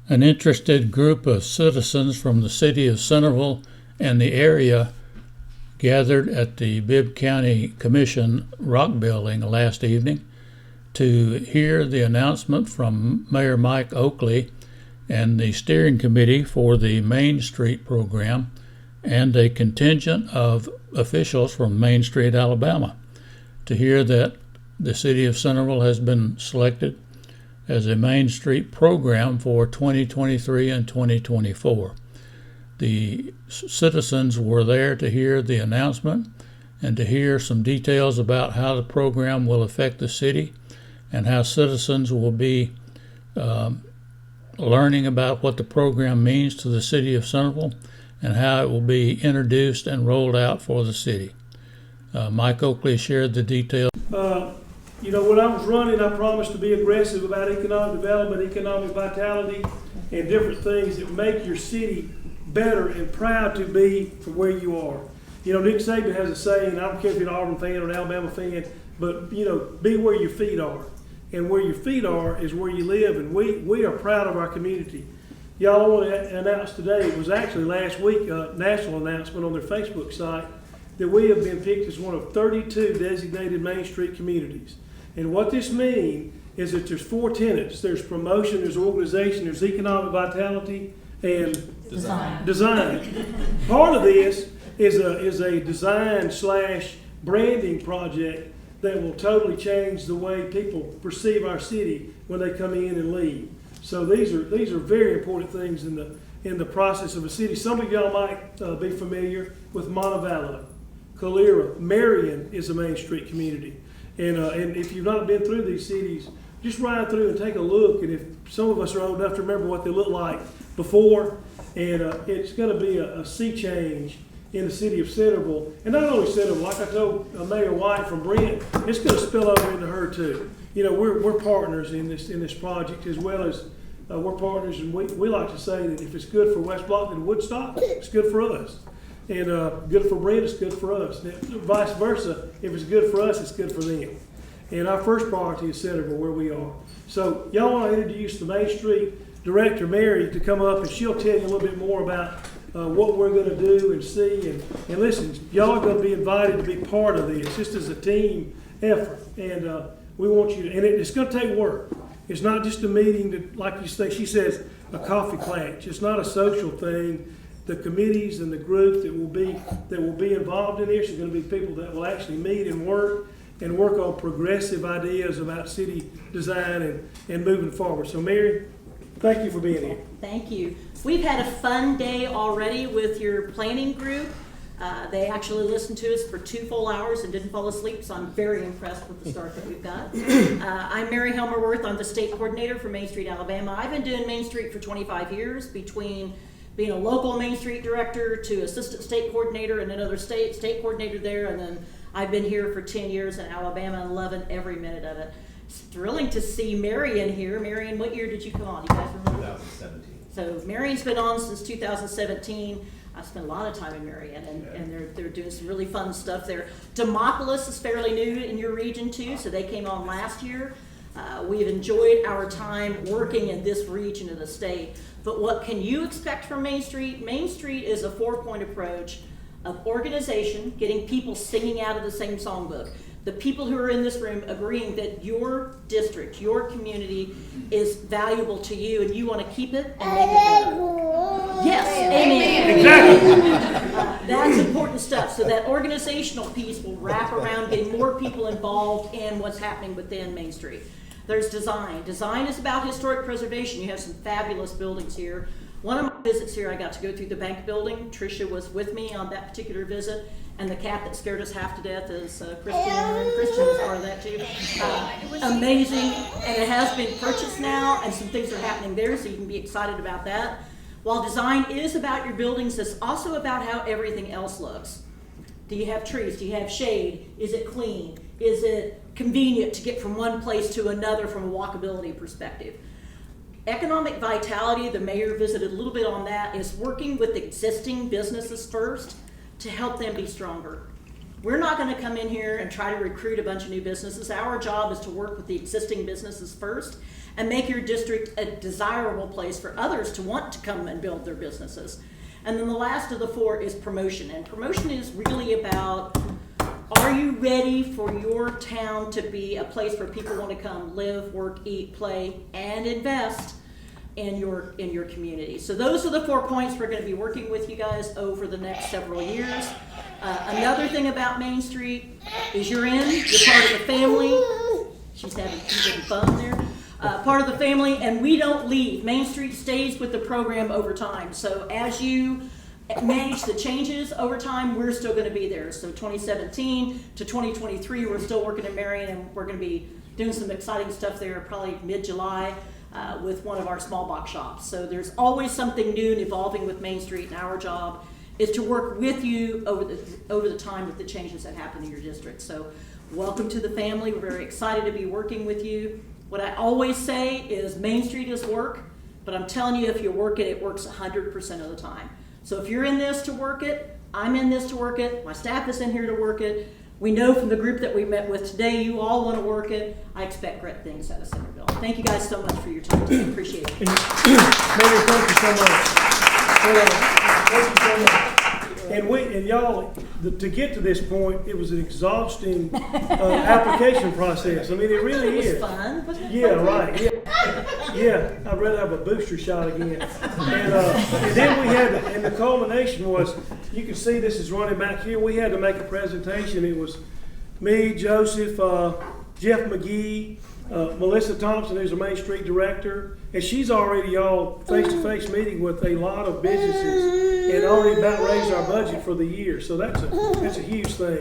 An interested group of citizens from the city of Centreville and the area gathered at the Bibb County Commission Rock Building last evening to hear the announcement from Mayor Mike Oakley and the steering committee for the Main Street program and a contingent of officials from Main Street, Alabama, to hear that the city of Centreville has been selected as a Main Street program for 2023 and 2024. The citizens were there to hear the announcement and to hear some details about how the program will affect the city and how citizens will be learning about what the program means to the city of Centreville and how it will be introduced and rolled out for the city. Mike Oakley shared the details. When I was running, I promised to be aggressive about economic development, economic vitality, and different things that make your city better and proud to be from where you are. Nick Saban has a saying, I don't care if you're an Auburn fan or an Alabama fan, but, be where your feet are. And where your feet are is where you live, and we are proud of our community. Y'all, I want to announce today, it was actually last week, a national announcement on their Facebook site, that we have been picked as one of 32 designated Main Street communities. And what this means is that there's 4 tenets. There's promotion, there's organization, there's economic vitality, and design. Part of this is a design/branding project that will totally change the way people perceive our city when they come in and leave. So these are very important things in the process of a city. Some of y'all might be familiar with Montevallo, Calera. Marion is a Main Street community. And if you've not been through these cities, just ride through and take a look. And if some of us are old enough to remember what they looked like before, and it's going to be a sea change in the city of Centreville. And not only Centreville, like I told Mayor White from Brent, it's going to spill over into her too. We're partners in this project, as well as we're partners, and we like to say that if it's good for West Block and Woodstock, it's good for us. And good for Brent, it's good for us. And vice versa, if it's good for us, it's good for them. And our first priority is Centreville, where we are. So y'all want to introduce the Main Street Director, Mary, to come up, and she'll tell you a little bit more about what we're going to do and see. And listen, y'all are going to be invited to be part of this, just as a team effort. And we want you to, and it's going to take work. It's not just a meeting that, like you say, she says, a coffee clatch. It's not a social thing. The committees and the group that will be involved in this are going to be people that will actually meet and work on progressive ideas about city design and moving forward. So Mary, thank you for being here. Thank you. We've had a fun day already with your planning group. They actually listened to us for 2 full hours and didn't fall asleep, so I'm very impressed with the start that we've got. I'm Mary Helmerworth. I'm the state coordinator for Main Street, Alabama. I've been doing Main Street for 25 years, between being a local Main Street director to assistant state coordinator in another state coordinator there, and then I've been here for 10 years in Alabama and loving every minute of it. It's thrilling to see Marion here. Marion, what year did you come on? You guys remember? 2017. So Marion's been on since 2017. I spent a lot of time in Marion, and they're doing some really fun stuff there. Demopolis is fairly new in your region too, so they came on last year. We've enjoyed our time working in this region of the state. But what can you expect from Main Street? Main Street is a 4-point approach of organization, getting people singing out of the same songbook. The people who are in this room agreeing that your district, your community is valuable to you and you want to keep it and make it better. Yes, amen. Exactly. That's important stuff. So that organizational piece will wrap around getting more people involved in what's happening within Main Street. There's design. Design is about historic preservation. You have some fabulous buildings here. One of my visits here, I got to go through the bank building. Tricia was with me on that particular visit. And the cat that scared us half to death is Christian. Christian was part of that too. Amazing. And it has been purchased now, and some things are happening there, so you can be excited about that. While design is about your buildings, it's also about how everything else looks. Do you have trees? Do you have shade? Is it clean? Is it convenient to get from one place to another from a walkability perspective? Economic vitality, the mayor visited a little bit on that, is working with existing businesses first to help them be stronger. We're not going to come in here and try to recruit a bunch of new businesses. Our job is to work with the existing businesses first and make your district a desirable place for others to want to come and build their businesses. And then the last of the four is promotion. And promotion is really about, are you ready for your town to be a place where people want to come live, work, eat, play, and invest in your community? So those are the 4 points we're going to be working with you guys over the next several years. Another thing about Main Street is you're part of the family. She's having fun there. Part of the family, and we don't leave. Main Street stays with the program over time. So as you manage the changes over time, we're still going to be there. So 2017 to 2023, we're still working in Marion, and we're going to be doing some exciting stuff there probably mid-July with one of our small box shops. So there's always something new and evolving with Main Street, and our job is to work with you over the time with the changes that happen in your district. So welcome to the family. We're very excited to be working with you. What I always say is Main Street is work, but I'm telling you, if you work it, it works 100% of the time. So if you're in this to work it, I'm in this to work it, my staff is in here to work it. We know from the group that we met with today, you all want to work it. I expect great things out of Centreville. Thank you guys so much for your time today. Appreciate it. Mary, thank you so much. Thank you so much. And y'all, to get to this point, it was an exhausting application process. I mean, it really is. It was fun, wasn't it? Yeah, right. Yeah, I'd rather have a booster shot again. And then we had, and the culmination was, you can see this is running back here. We had to make a presentation. It was me, Joseph, Jeff McGee, Melissa Thompson, who's the Main Street director, and she's already y'all face-to-face meeting with a lot of businesses and already about raised our budget for the year. So that's a huge thing.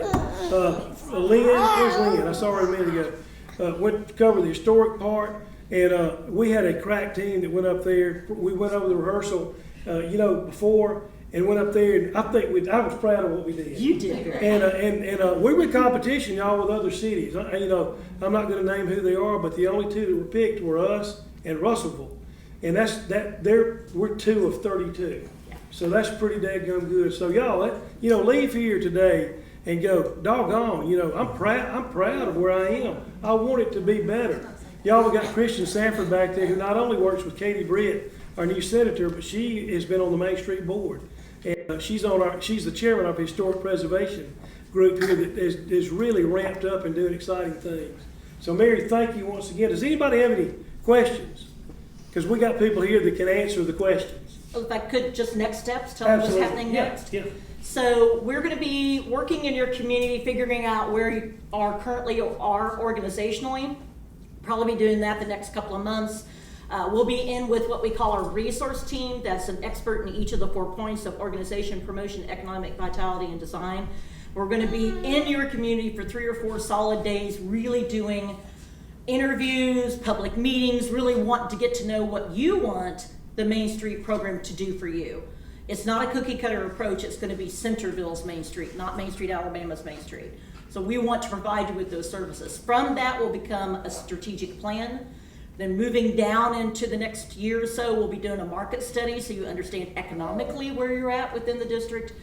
Lynn, here's Lynn. I saw her a minute ago. Went to cover the historic part, and we had a crack team that went up there. We went over the rehearsal, before. And went up there, and I was proud of what we did. You did. And we were in competition, y'all, with other cities. I'm not going to name who they are, but the only two that were picked were us and Russellville, and we're 2 of 32, so that's pretty daggone good. So y'all, leave here today and go, doggone, I'm proud of where I am. I want it to be better. Y'all, we got Christian Sanford back there who not only works with Katie Britt, our new senator, but she has been on the Main Street board. And she's the chairman of Historic Preservation group here that is really ramped up and doing exciting things. So Mary, thank you once again. Does anybody have any questions? Because we got people here that can answer the questions. Well, if I could, just next steps, tell them what's happening next. Yeah. So we're going to be working in your community, figuring out where you are currently are organizationally. Probably be doing that the next couple of months. We'll be in with what we call our resource team. That's an expert in each of the 4 points of organization, promotion, economic vitality, and design. We're going to be in your community for 3 or 4 solid days, really doing interviews, public meetings, really want to get to know what you want the Main Street program to do for you. It's not a cookie cutter approach. It's going to be Centreville's Main Street, not Main Street, Alabama's Main Street. So we want to provide you with those services. From that will become a strategic plan. Then moving down into the next year or so, we'll be doing a market study so you understand economically where you're at within the district.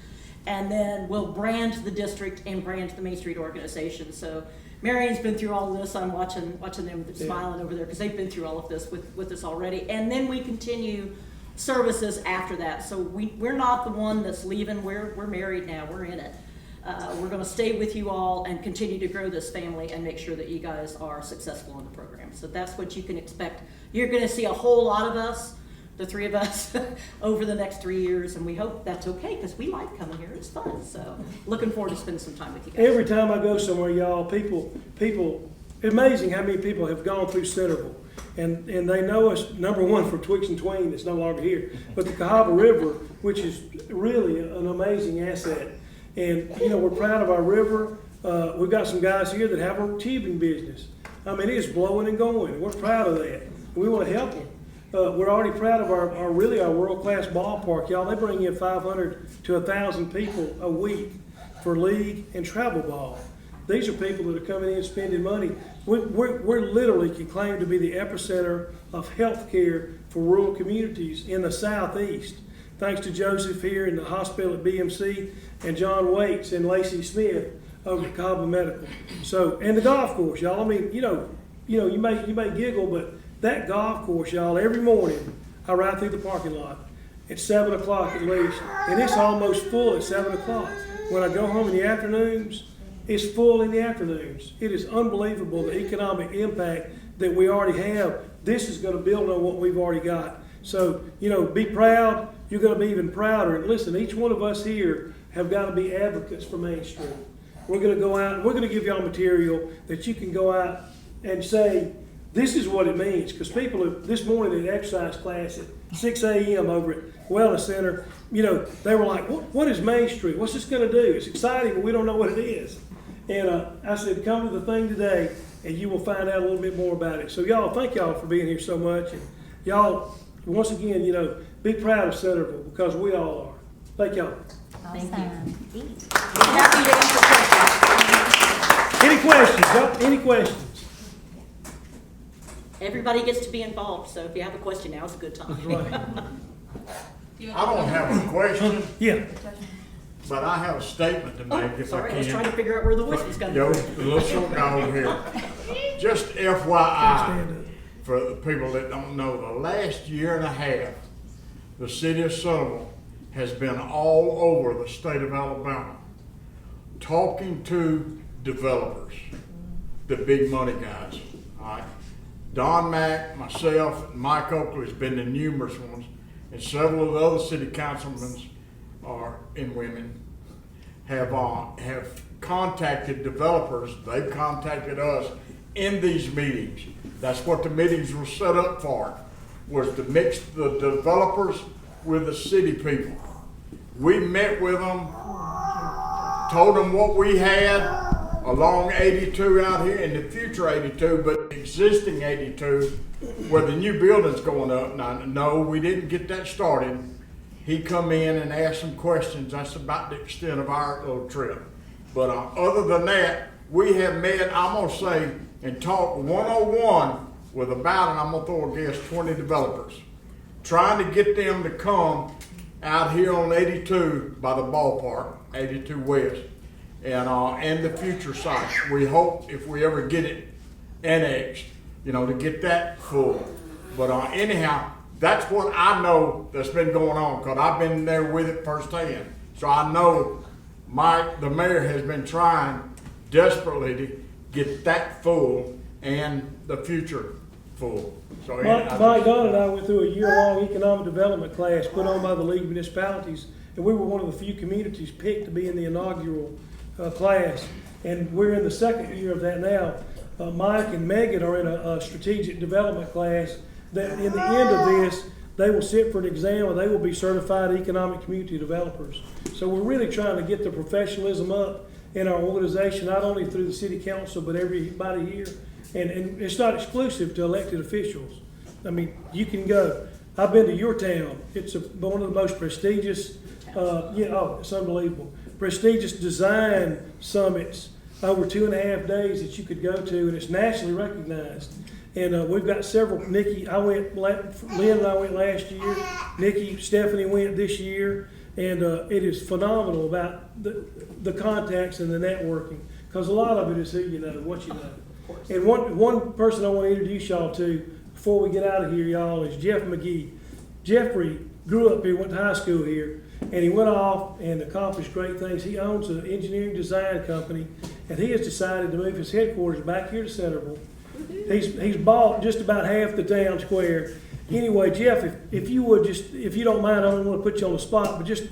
And then we'll brand the district and brand the Main Street organization. So Marion's been through all of this. I'm watching them smiling over there because they've been through all of this with us already. And then we continue services after that. So we're not the one that's leaving. We're married now. We're in it. We're going to stay with you all and continue to grow this family and make sure that you guys are successful in the program. So that's what you can expect. You're going to see a whole lot of us, the 3 of us, over the next 3 years, and we hope that's okay because we like coming here. It's fun. So looking forward to spending some time with you guys. Every time I go somewhere, y'all, people, amazing how many people have gone through Centreville. And they know us, number one, for Twix and Twain that's no longer here, but the Cahaba River, which is really an amazing asset. And, we're proud of our river. We've got some guys here that have a tubing business. I mean, it's blowing and going. We're proud of that. We want to help them. We're already proud of our world-class ballpark. Y'all, they bring in 500 to 1,000 people a week for league and travel ball. These are people that are coming in spending money. We're literally can claim to be the epicenter of health care for rural communities in the Southeast. Thanks to Joseph here in the hospital at BMC and John Waits and Lacey Smith over at Cahaba Medical. So, and the golf course, y'all. I mean, you may giggle, but That golf course, y'all, every morning, I ride through the parking lot at 7 o'clock at least, and it's almost full at 7 o'clock. When I go home in the afternoons, it's full in the afternoons. It is unbelievable, the economic impact that we already have. This is gonna build on what we've already got. So, you know, be proud. You're gonna be even prouder. And listen, each one of us here have gotta be advocates for Main Street. We're gonna go out, and we're gonna give y'all material that you can go out and say, this is what it means. Because people, this morning at exercise class at 6 a.m. over at Wellness Center, you know, they were like, what is Main Street? What's this gonna do? It's exciting, but we don't know what it is. And I said, come to the thing today, and you will find out a little bit more about it. So y'all, thank y'all for being here so much. And y'all, once again, you know, be proud of Centreville, because we all are. Thank y'all. Thank you. Awesome. We're happy to answer questions. Any questions? Y'all? Any questions? Everybody gets to be involved, so if you have a question, now's a good time. That's right. I don't have a question, Yeah. but I have a statement to make Oh, if sorry, I I was trying can. to figure out where the voice was coming Yo, from. listen down here. Just Stand FYI, up. for the people that don't know, the last year and a half, the city of Centreville has been all over the state of Alabama, talking to developers, the big money guys, all right? Don Mack, myself, and Mike Oakley has been to numerous ones, and several of the other city councilmen and women have contacted developers. They've contacted us in these meetings. That's what the meetings were set up for, was to mix the developers with the city people. We met with them, told them what we had along 82 out here, in the future 82, but existing 82, where the new building's going up. Now, no, we didn't get that started. He come in and asked some questions. That's about the extent of our little trip. But other than that, we have met, I'm gonna say, and talked 101 with about, and I'm gonna throw a guess, 20 developers, trying to get them to come out here on 82 by the ballpark, 82 West, and the future sites. We hope, if we ever get it annexed, you know, to get that full. But anyhow, that's what I know that's been going on, because I've been there with it firsthand. So I know Mike, the mayor, has been trying desperately to get that full and the future full. So Mike Don and I went through a year-long economic development class put on by the League of Municipalities, and we were one of the few communities picked to be in the inaugural class, and we're in the second year of that now. Mike and Megan are in a strategic development class that in the end of this, they will sit for an exam and they will be certified economic community developers. So we're really trying to get the professionalism up in our organization, not only through the city council, but everybody here. And it's not exclusive to elected officials. I mean, you can go. I've been to your town. It's one of the most prestigious, it's unbelievable. Prestigious design summits over 2.5 days that you could go to, and it's nationally recognized. And we've got several. Lynn and I went last year. Nikki, Stephanie went this year, and it is phenomenal about the contacts and the networking, because a lot of it is who you know, what you know. And one person I want to introduce y'all to before we get out of here, y'all, is Jeff McGee. Jeffrey grew up here, went to high school here, and he went off and accomplished great things. He owns an engineering design company, and he has decided to move his headquarters back here to Centreville. He's bought just about half the town square. Anyway, Jeff, if you would just, if you don't mind, I don't want to put you on the spot, but just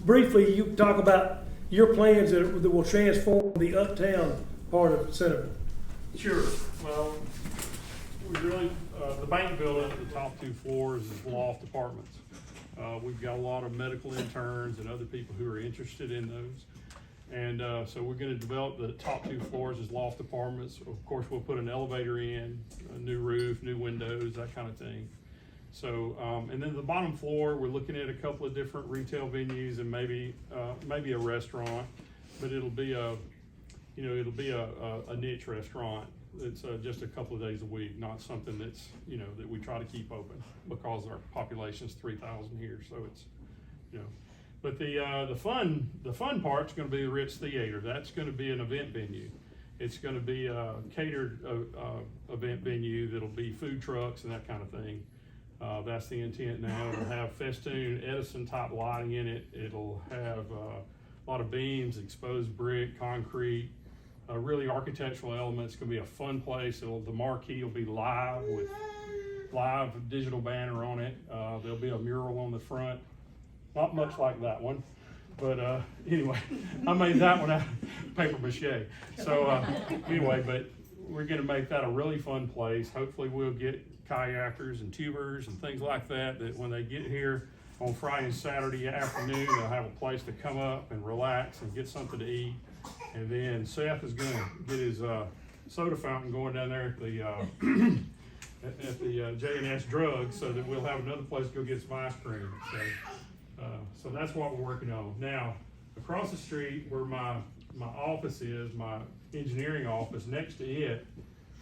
briefly, you talk about your plans that will transform the uptown part of Centreville. Sure. Well, we really, the bank building at the top 2 floors is loft apartments. We've got a lot of medical interns and other people who are interested in those. And so we're going to develop the top 2 floors as loft apartments. Of course, we'll put an elevator in, a new roof, new windows, that kind of thing. So, and then the bottom floor, we're looking at a couple of different retail venues and maybe a restaurant, but it'll be a niche restaurant. It's just a couple of days a week, not something that's, that we try to keep open, because our population's 3,000 here. So it's, but the fun part's going to be the Ritz Theater. That's going to be an event venue, It's gonna be a catered event venue that'll be food trucks and that kind of thing. That's the intent now. It'll have festoon Edison type lighting in it. It'll have a lot of beams, exposed brick, concrete, really architectural elements. It's gonna be a fun place. The marquee will be live with live digital banner on it. There'll be a mural on the front. Not much like that one, but anyway, I made that one out of paper mache. So anyway, but we're gonna make that a really fun place. Hopefully we'll get kayakers and tubers and things like that, that when they get here on Friday and Saturday afternoon, they'll have a place to come up and relax and get something to eat. And then Seth is gonna get his soda fountain going down there at the at the J&S Drugs, so that we'll have another place to go get some ice cream. So that's what we're working on. Now, across the street where my office is, my engineering office, next to it,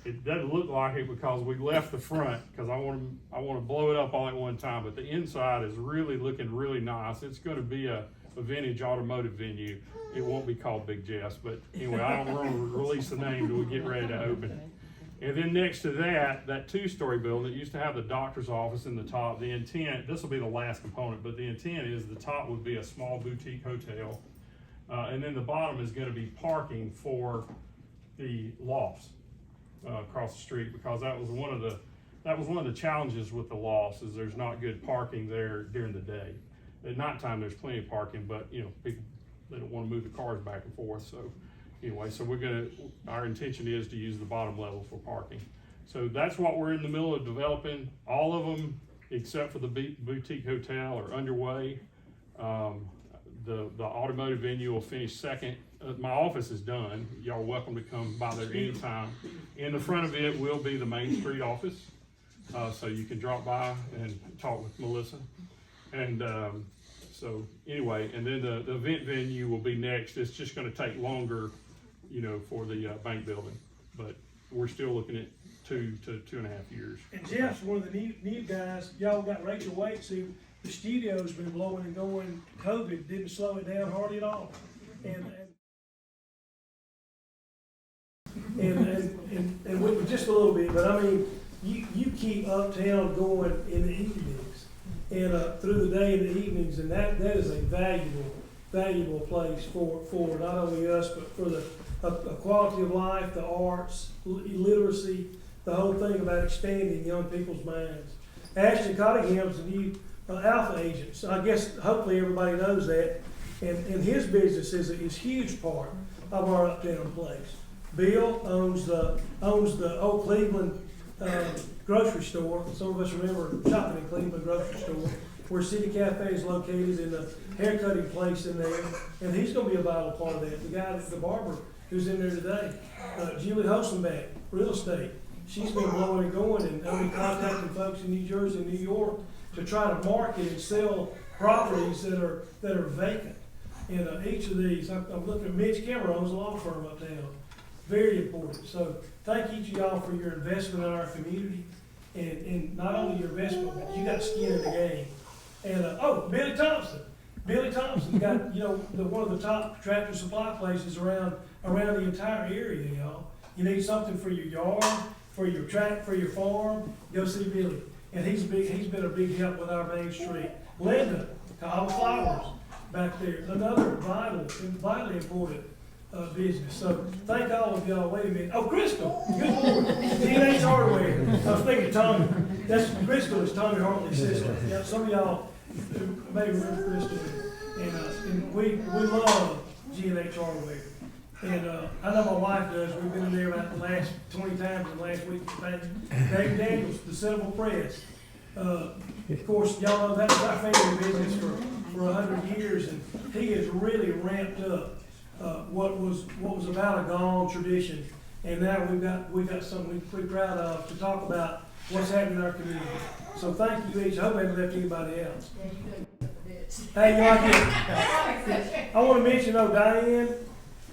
it doesn't look like it because we left the front, because I want to blow it up all at one time, but the inside is really looking really nice. It's going to be a vintage automotive venue. It won't be called Big Jess, but anyway, I don't want to release the name till we get ready to open. And then next to that two-story building, it used to have the doctor's office in the top. The intent, this will be the last component, but the intent is the top would be a small boutique hotel. And then the bottom is going to be parking for the lofts across the street, because that was one of the challenges with the lofts, is there's not good parking there during the day. At nighttime, there's plenty of parking, but people, they don't want to move the cars back and forth. So anyway, so our intention is to use the bottom level for parking. So that's what we're in the middle of developing. All of them, except for the boutique hotel, are underway. The automotive venue will finish second. My office is done. Y'all are welcome to come by there anytime. In the front of it will be the Main Street office. So you can drop by and talk with Melissa. And so anyway, and then the event venue will be next. It's just gonna take longer, for the bank building, but we're still looking at 2 to 2.5 years. And Jeff's one of the new guys. Y'all got Rachel Waits, who the studio's been blowing and going. COVID didn't slow it down hardly at all. And we just a little bit, but I mean, you keep Uptown going in the evenings and through the day and the evenings, and that is a valuable place for not only us, but for the quality of life, the arts, literacy, the whole thing about expanding young people's minds. Ashton Cottingham's the new Alpha agent, so I guess hopefully everybody knows that. And his business is a huge part of our Uptown place. Bill owns the old Cleveland grocery store. Some of us remember shopping in Cleveland grocery store, where City Cafe is located, in the haircutting place in there, and he's going to be a vital part of that. The barber who's in there today, Julie Hosenback, real estate. She's been blowing and going, and I've been contacting folks in New Jersey and New York to try to market and sell properties that are vacant. And each of these, I'm looking at Mitch Kimmer owns a law firm uptown. Very important. So thank each of y'all for your investment in our community, and not only your investment, but you got skin in the game. And Billy Thompson. Billy Thompson's got one of the top tractor supply places around the entire area, y'all. You need something for your yard, for your track, for your farm, go see Billy. And he's been a big help with our Main Street. Linda, Kyle Flowers back there, another vitally important business. So thank all of y'all. Wait a minute. Oh, Crystal, good morning. G&H Hardware. I was thinking Tommy. Crystal is Tommy Hartley's sister. Yeah, some of y'all may remember Crystal. And we love G&H Hardware. And I know my wife does. We've been in there about the last 20 times in the last week. David Daniels, the Centreville Press. Of course, y'all know that was our family business for 100 years, and he has really ramped up what was about a gone tradition. And now we've got something we're proud of to talk about what's happening in our community. So thank you each. I hope I haven't left anybody else. Hey, you like it? I want to mention Diane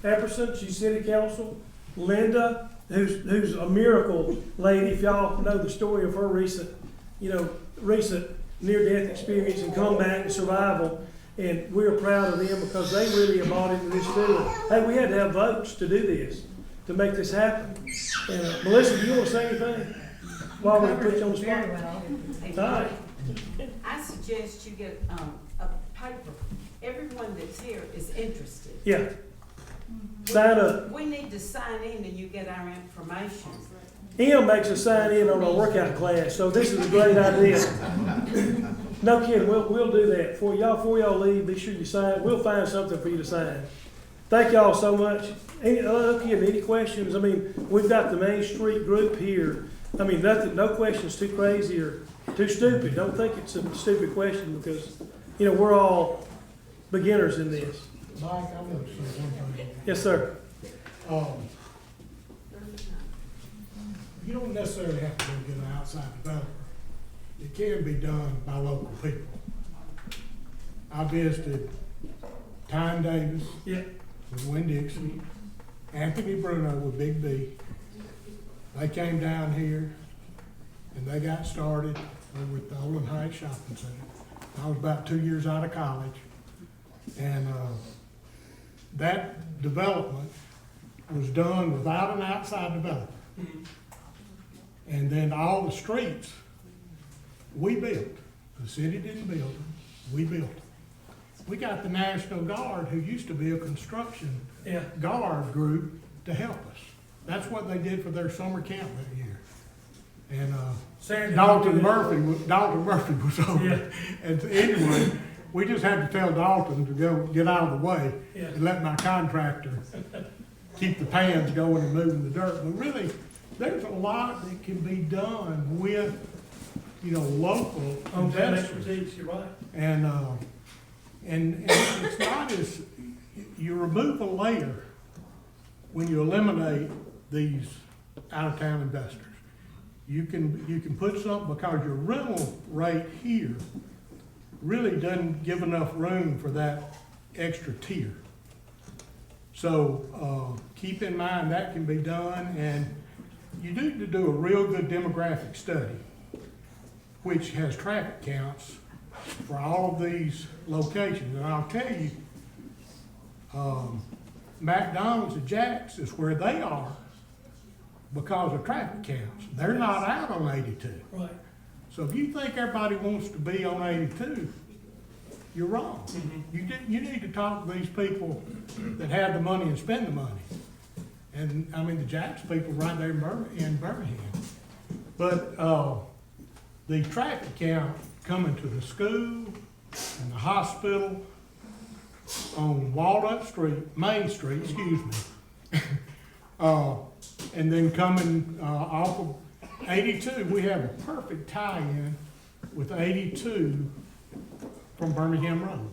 Epperson, she's city council. Linda, who's a miracle lady. If y'all know the story of her recent near-death experience and comeback and survival, and we're proud of them because they really have bought into this too. Hey, we had to have votes to do this. to make this happen. And Melissa, do you want to say anything while we put you on the spot? Very well. All right. I suggest you get a paper. Everyone that's here is interested. Yeah. Sign up. We need to sign in and you get our information. Em makes us sign in on our workout class, so this is a great idea. No kidding, we'll do that for y'all. Before y'all leave, be sure you sign. We'll find something for you to sign. Thank y'all so much. Any questions? I mean, we've got the Main Street group here. I mean, nothing, no questions too crazy or too stupid. Don't think it's a stupid question because, you know, we're all beginners in this. Mike, I'm going to say one thing. Yes, sir. You don't necessarily have to go get an outside developer. It can be done by local people. I visited Tyne Davis Yeah. with Winn-Dixie, Anthony Bruno with Big B. They came down here and they got started over at the Olin Heights Shopping Center. I was about 2 years out of college. And that development was done without an outside developer. And then all the streets, we built. The city didn't build them, we built them. We got the National Guard, who used to be a construction Yeah. guard group, to help us. That's what they did for their summer camp that year. And Sarah, Dalton Murphy was over. Yeah. And anyway, we just had to tell Dalton to go get out of the way Yeah. and let my contractor keep the pans going and moving the dirt. But really, there's a lot that can be done with, you know, local On that investors. expertise, you're right. And it's not as, you remove a layer when you eliminate these out-of-town investors. You can put something, because your rental rate here really doesn't give enough room for that extra tier. So, keep in mind that can be done, and you need to do a real good demographic study, which has traffic counts for all of these locations. And I'll tell you, McDonald's and Jack's is where they are because of traffic counts. They're not out on 82. Right. So if you think everybody wants to be on 82, you're wrong. You need to talk to these people that have the money and spend the money. And I mean, the Jack's people right there in Birmingham. But the traffic count coming to the school and the hospital on Walnut Street, Main Street, excuse me. And then coming off of 82, we have a perfect tie-in with 82 from Birmingham Road.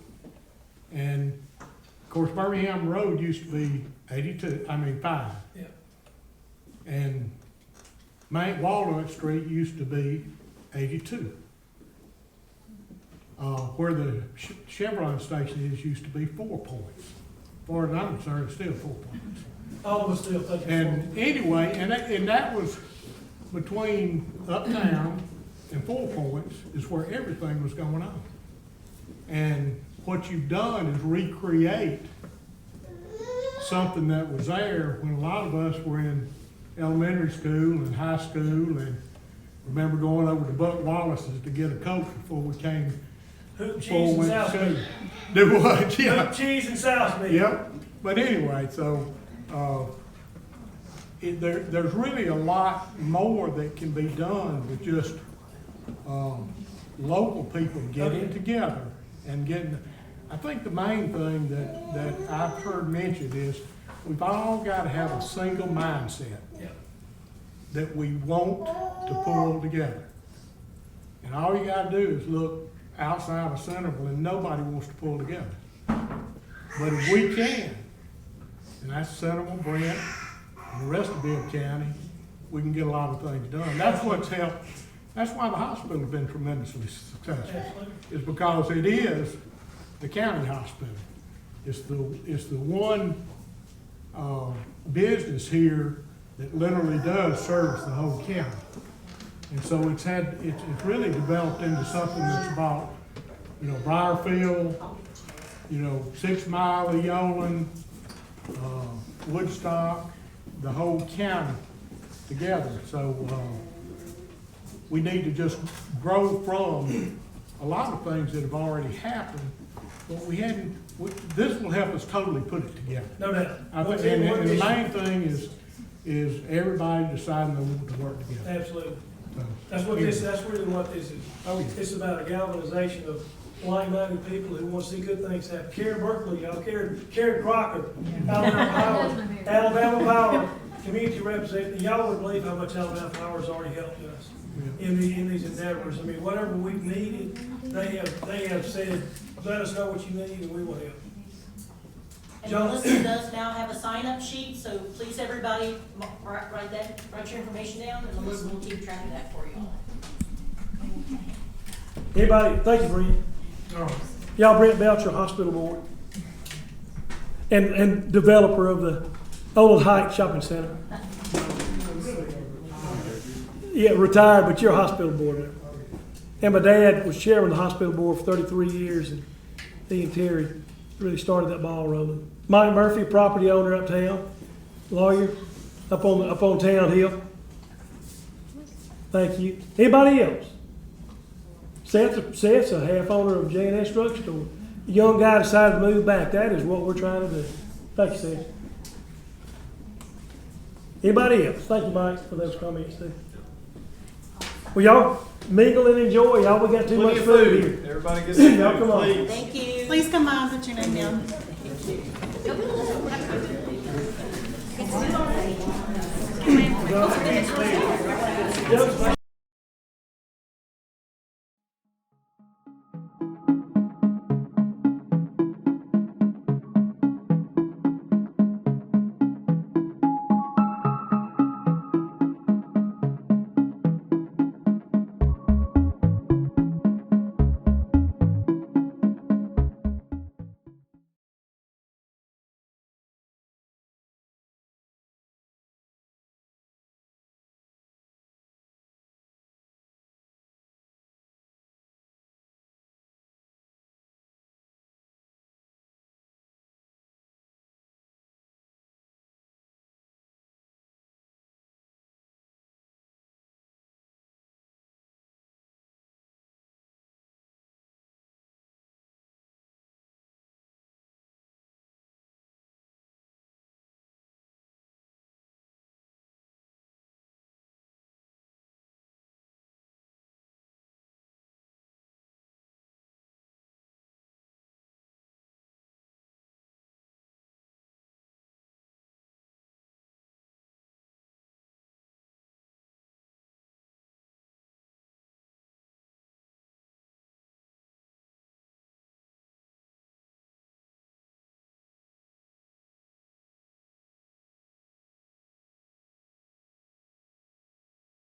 And of course, Birmingham Road used to be 5. Yeah. And Walnut Street used to be 82. Where the Chevron station is used to be 4 points. As far as I'm concerned, it's still 4 points. All of us still think it's And anyway, and that was between Uptown and 4 Points is where everything was going on. And what you've done is recreate something that was there when a lot of us were in elementary school and high school, and remember going over to Buck Wallace's to get a Coke before we came. Hoop, Before cheese, we and went to South school. Do what? Meat. Yeah. Hoop, cheese, and South Meat. Yep, but anyway, so, there's really a lot more that can be done with just, local people getting Okay. together and getting, I think the main thing that I've heard mentioned is we've all gotta have a single mindset Yeah. that we want to pull together. And all you gotta do is look outside of Centreville and nobody wants to pull together. But if we can, and that's Centreville, Brent, and the rest of Bibb County, we can get a lot of things done. That's what's helped, that's why the hospital's been tremendously successful, Absolutely. is because it is the county hospital. It's the one, business here that literally does service the whole county. And so it's really developed into something that's about, Briarfield, 6 Mile, Eolin, Woodstock, the whole county together. So, we need to just grow from a lot of things that have already happened, but we hadn't, this will help us totally put it together. No doubt. I think, and the main thing is everybody deciding they want to work together. Absolutely. So, That's really what this is. Oh, yeah. It's about a galvanization of like-minded people who want to see good things happen. Karen Berkeley, y'all, Karen Crocker, Alabama Power, community representative. Y'all would believe how much Alabama Power has already helped us in these endeavors. I mean, whatever we've needed, they have said, let us know what you need and we will help. And John? Melissa does now have a sign-up sheet, so please, everybody, write your information down, and Melissa will keep track of that for you all. Anybody, thank you, Brent. Y'all, Brent Belcher, Hospital Board, and developer of the Old Heights Shopping Center. Yeah, retired, but you're a hospital board member. And my dad was chairman of the hospital board for 33 years, and he and Terry really started that ball rolling. Mike Murphy, property owner uptown, lawyer, up on Town Hill. Thank you. Anybody else? Seth's a half owner of J&S Drugstore. A young guy decided to move back. That is what we're trying to do. Thank you, Seth. Anybody else? Thank you, Mike, for those comments too. Well, y'all mingle and enjoy. Y'all, we got too much food here. Everybody gets some Y'all food, come on. please. Thank you. Please come on, put your name down. Yep.